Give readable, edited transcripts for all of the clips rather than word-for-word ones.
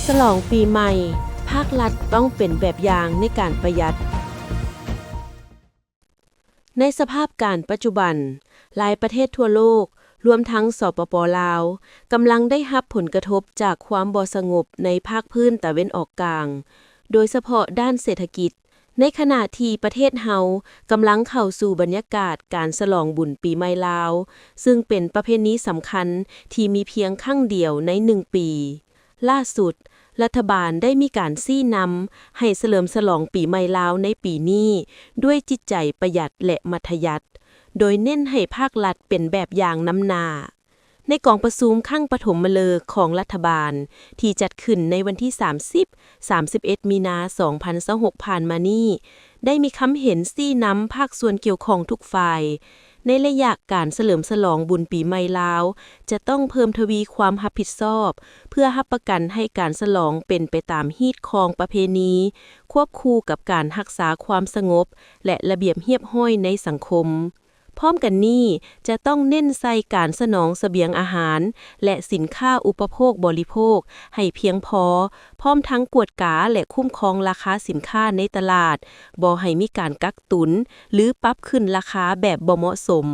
ฉลองปีใหม่ภาครัฐต้องเป็นแบบอย่างในการประหยัดในสภาพการปัจจุบันหลายประเทศทั่วโลกรวมทั้งสปป.ลาวกำลังได้รับผลกระทบจากความบ่สงบในภาคพื้นตะเว้นออกกลางโดยเฉพาะด้านเศรษฐกิจในขณะที่ประเทศเฮากำลังเข้าสู่บรรยากาศการฉลองบุญปีใหม่ลาวซึ่งเป็นประเพณีสำคัญที่มีเพียงครั้งเดียวใน1 ปีล่าสุดรัฐบาลได้มีการซี้นำให้เฉลิมฉลองปีใหม่ลาวในปีนี้ด้วยจิตใจประหยัดและมัธยัสถ์โดยเน้นให้ภาครัฐเป็นแบบอย่างนำหน้าในกองประชุมครั้งปฐมฤกษ์ของรัฐบาลที่จัดขึ้นในวันที่30-31 มีนาคม 2026 ผ่านมานี้ได้มีคำเห็นซี้นำภาคส่วนเกี่ยวข้องทุกฝ่ายในระยะการเฉลิมฉลองบุญปีใหม่ลาวจะต้องเพิ่มทวีความรับผิดชอบเพื่อรับประกันให้การฉลองเป็นไปตามฮีตคองประเพณีควบคู่กับการรักษาความสงบและระเบียบเรียบร้อยในสังคมพร้อมกันนี้จะต้องเน้นใส่การสนองเสบียงอาหารและสินค้าอุปโภคบริโภคให้เพียงพอพร้อมทั้งกวดกาและคุ้มครองราคาสินค้าในตลาดบ่ให้มีการกักตุนหรือปรับขึ้นราคาแบบบ่เหมาะสม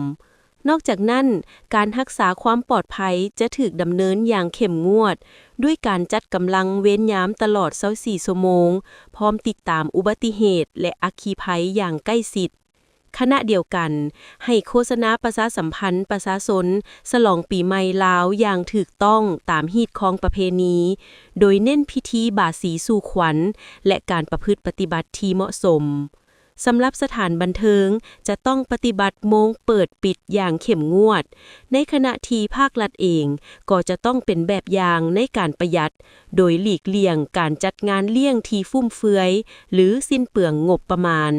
นอกจากนั้นการรักษาความปลอดภัยจะถูกดำเนินอย่างเข้มงวดด้วยการจัดกำลังเวรยามตลอด24 ชั่วโมงพร้อมติดตามอุบัติเหตุและอัคคีภัยอย่างใกล้ชิดขณะเดียวกันให้โฆษณาประชาสัมพันธ์ประชาชนฉลองปีใหม่ลาวอย่างถูกต้องตามฮีตของประเพณีโดยเน้นพิธีบาสีสู่ขวัญและการประพฤติปฏิบัติที่เหมาะสมสำหรับสถานบันเทิงจะต้องปฏิบัติโมงเปิดปิดอย่างเข้มงวดในขณะที่ภาครัฐเองก็จะต้องเป็นแบบอย่างในการประหยัดโดยหลีกเลี่ยงการจัดงานเลี้ยงที่ฟุ่มเฟือยหรือสิ้นเปลืองงบประมาณ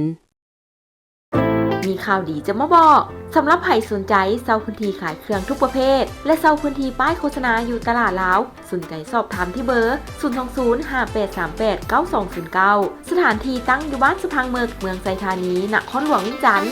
มีข่าวดีจะมาบอกสำหรับใครสนใจเช่าพื้นที่ขายเครื่องทุกประเภทและเช่าพื้นที่ป้ายโฆษณาอยู่ตลาดลาวสนใจสอบถามที่เบอร์ 02058389209 สถานที่ตั้งอยู่บ้านสุพังเมืองไซธานีนครหลวงวิจันทร์